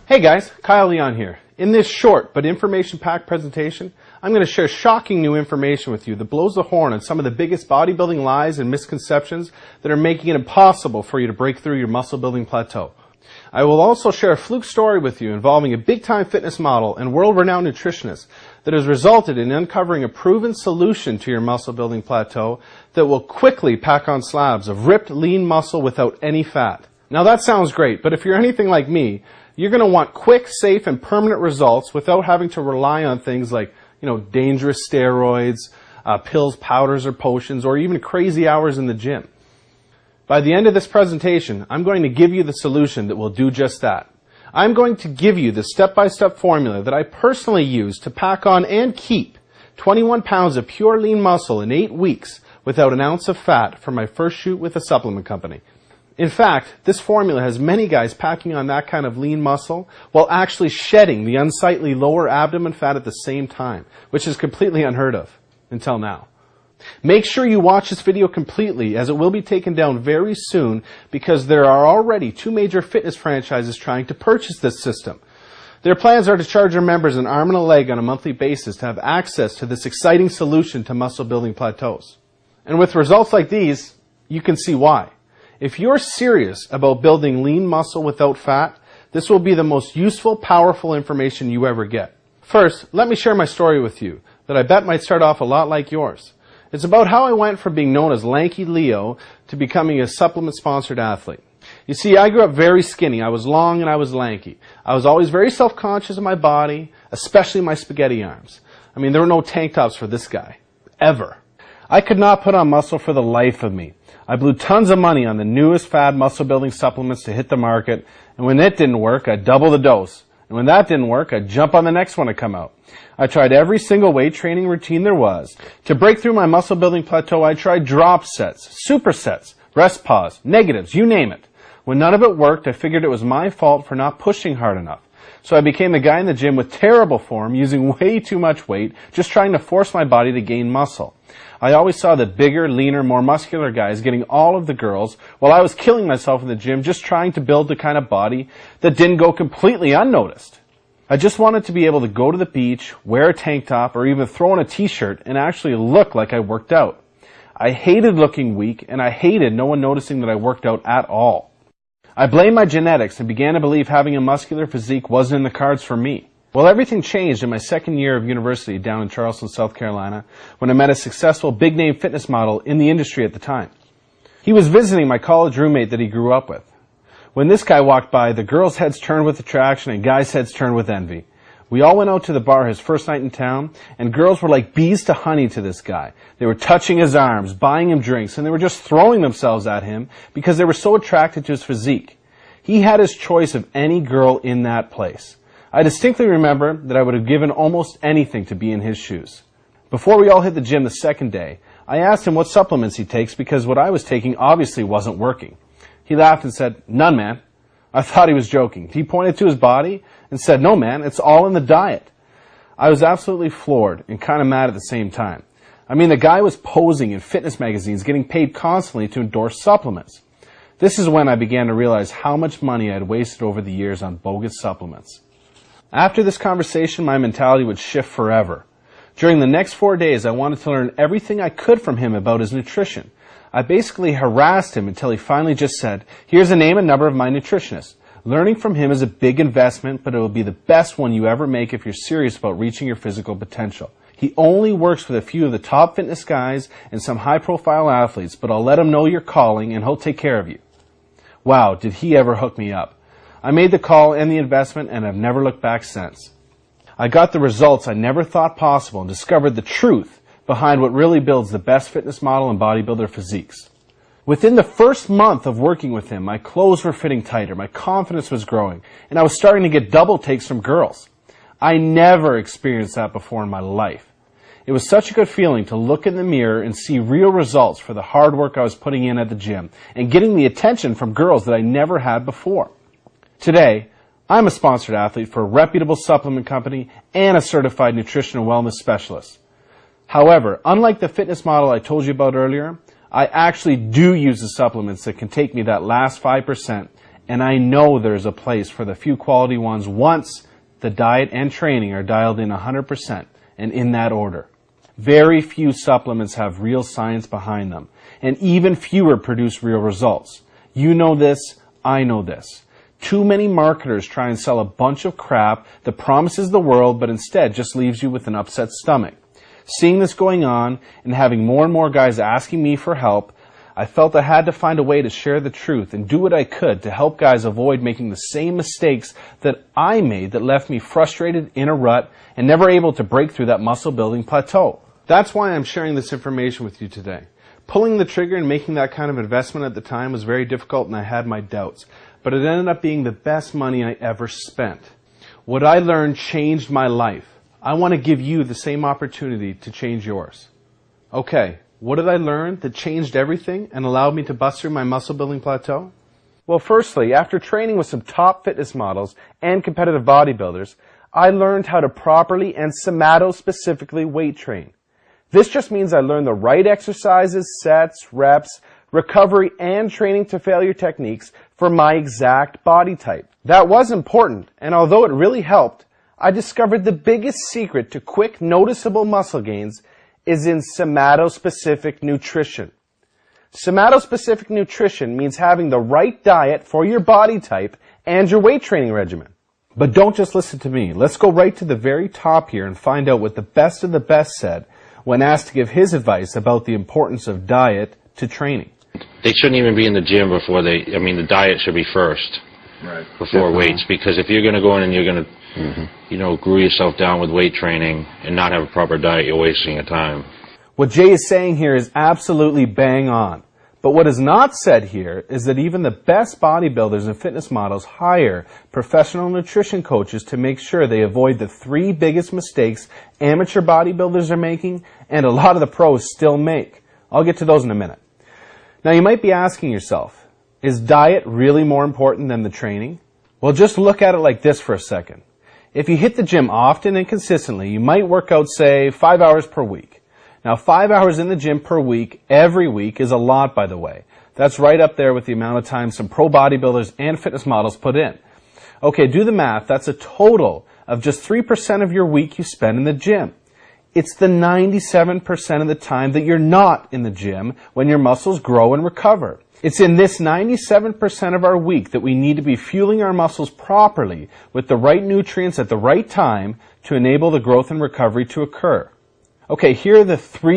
Hey guys, Kyle Leon here. In this short but information-packed presentation, I'm going to share shocking new information with you that blows the horn on some of the biggest bodybuilding lies and misconceptions that are making it impossible for you to break through your muscle-building plateau. I will also share a fluke story with you involving a big-time fitness model and world-renowned nutritionist that has resulted in uncovering a proven solution to your muscle-building plateau that will quickly pack on slabs of ripped, lean muscle without any fat. Now that sounds great, but if you're anything like me, you're going to want quick, safe, and permanent results without having to rely on things like, dangerous steroids, pills, powders, or potions, or even crazy hours in the gym. By the end of this presentation, I'm going to give you the solution that will do just that. I'm going to give you the step-by-step formula that I personally use to pack on and keep 21 pounds of pure lean muscle in 8 weeks without an ounce of fat for my first shoot with a supplement company. In fact, this formula has many guys packing on that kind of lean muscle while actually shedding the unsightly lower abdomen fat at the same time, which is completely unheard of until now. Make sure you watch this video completely, as it will be taken down very soon because there are already 2 major fitness franchises trying to purchase this system. Their plans are to charge their members an arm and a leg on a monthly basis to have access to this exciting solution to muscle building plateaus. And with results like these, you can see why. If you're serious about building lean muscle without fat, this will be the most useful, powerful information you ever get. First, let me share my story with you that I bet might start off a lot like yours. It's about how I went from being known as Lanky Leo to becoming a supplement-sponsored athlete. You see, I grew up very skinny. I was long and I was lanky. I was always very self-conscious of my body, especially my spaghetti arms. There were no tank tops for this guy. Ever. I could not put on muscle for the life of me. I blew tons of money on the newest fad muscle-building supplements to hit the market, and when it didn't work, I'd double the dose. And when that didn't work, I'd jump on the next one to come out. I tried every single weight training routine there was. To break through my muscle-building plateau, I tried drop sets, supersets, rest pause, negatives, you name it. When none of it worked, I figured it was my fault for not pushing hard enough. So I became the guy in the gym with terrible form, using way too much weight, just trying to force my body to gain muscle. I always saw the bigger, leaner, more muscular guys getting all of the girls, while I was killing myself in the gym just trying to build the kind of body that didn't go completely unnoticed. I just wanted to be able to go to the beach, wear a tank top, or even throw on a t-shirt and actually look like I worked out. I hated looking weak, and I hated no one noticing that I worked out at all. I blamed my genetics and began to believe having a muscular physique wasn't in the cards for me. Well, everything changed in my second year of university down in Charleston, South Carolina, when I met a successful big-name fitness model in the industry at the time. He was visiting my college roommate that he grew up with. When this guy walked by, the girls' heads turned with attraction and guys' heads turned with envy. We all went out to the bar his first night in town, and girls were like bees to honey to this guy. They were touching his arms, buying him drinks, and they were just throwing themselves at him because they were so attracted to his physique. He had his choice of any girl in that place. I distinctly remember that I would have given almost anything to be in his shoes. Before we all hit the gym the second day, I asked him what supplements he takes because what I was taking obviously wasn't working. He laughed and said, "None, man." I thought he was joking. He pointed to his body and said, "No, man, it's all in the diet." I was absolutely floored and kind of mad at the same time. The guy was posing in fitness magazines, getting paid constantly to endorse supplements. This is when I began to realize how much money I had wasted over the years on bogus supplements. After this conversation, my mentality would shift forever. During the next 4 days, I wanted to learn everything I could from him about his nutrition. I basically harassed him until he finally just said, "Here's the name and number of my nutritionist. Learning from him is a big investment, but it will be the best one you ever make if you're serious about reaching your physical potential. He only works with a few of the top fitness guys and some high-profile athletes, but I'll let him know you're calling and he'll take care of you." Wow, did he ever hook me up. I made the call and the investment, and I've never looked back since. I got the results I never thought possible and discovered the truth behind what really builds the best fitness model and bodybuilder physiques. Within the first month of working with him, my clothes were fitting tighter, my confidence was growing, and I was starting to get double takes from girls. I never experienced that before in my life. It was such a good feeling to look in the mirror and see real results for the hard work I was putting in at the gym and getting the attention from girls that I never had before. Today, I'm a sponsored athlete for a reputable supplement company and a certified nutrition and wellness specialist. However, unlike the fitness model I told you about earlier, I actually do use the supplements that can take me that last 5% And I know there's a place for the few quality ones once the diet and training are dialed in 100% and in that order. Very few supplements have real science behind them, and even fewer produce real results. You know this, I know this. Too many marketers try and sell a bunch of crap that promises the world but instead just leaves you with an upset stomach. Seeing this going on and having more and more guys asking me for help, I felt I had to find a way to share the truth and do what I could to help guys avoid making the same mistakes that I made that left me frustrated, in a rut, and never able to break through that muscle building plateau. That's why I'm sharing this information with you today. Pulling the trigger and making that kind of investment at the time was very difficult and I had my doubts, but it ended up being the best money I ever spent. What I learned changed my life. I want to give you the same opportunity to change yours. Okay, what did I learn that changed everything and allowed me to bust through my muscle building plateau? Well, firstly, after training with some top fitness models and competitive bodybuilders, I learned how to properly and somato-specifically weight train. This just means I learned the right exercises, sets, reps, recovery, and training to failure techniques for my exact body type. That was important, and although it really helped, I discovered the biggest secret to quick, noticeable muscle gains is in somato-specific nutrition. Somato-specific nutrition means having the right diet for your body type and your weight training regimen. But don't just listen to me. Let's go right to the very top here and find out what the best of the best said when asked to give his advice about the importance of diet to training. They shouldn't even be in the gym before the diet should be first. Right. Before weights, because if you're going to go in and you're going to, glue yourself down with weight training and not have a proper diet, you're wasting your time. What Jay is saying here is absolutely bang on. But what is not said here is that even the best bodybuilders and fitness models hire professional nutrition coaches to make sure they avoid the 3 biggest mistakes amateur bodybuilders are making and a lot of the pros still make. I'll get to those in a minute. Now you might be asking yourself, is diet really more important than the training? Well, just look at it like this for a second. If you hit the gym often and consistently, you might work out, say, 5 hours per week. Now, 5 hours in the gym per week, every week, is a lot, by the way. That's right up there with the amount of time some pro bodybuilders and fitness models put in. Okay, do the math. That's a total of just 3% of your week you spend in the gym. It's the 97% of the time that you're not in the gym when your muscles grow and recover. It's in this 97% of our week that we need to be fueling our muscles properly with the right nutrients at the right time to enable the growth and recovery to occur. Okay, here are the 3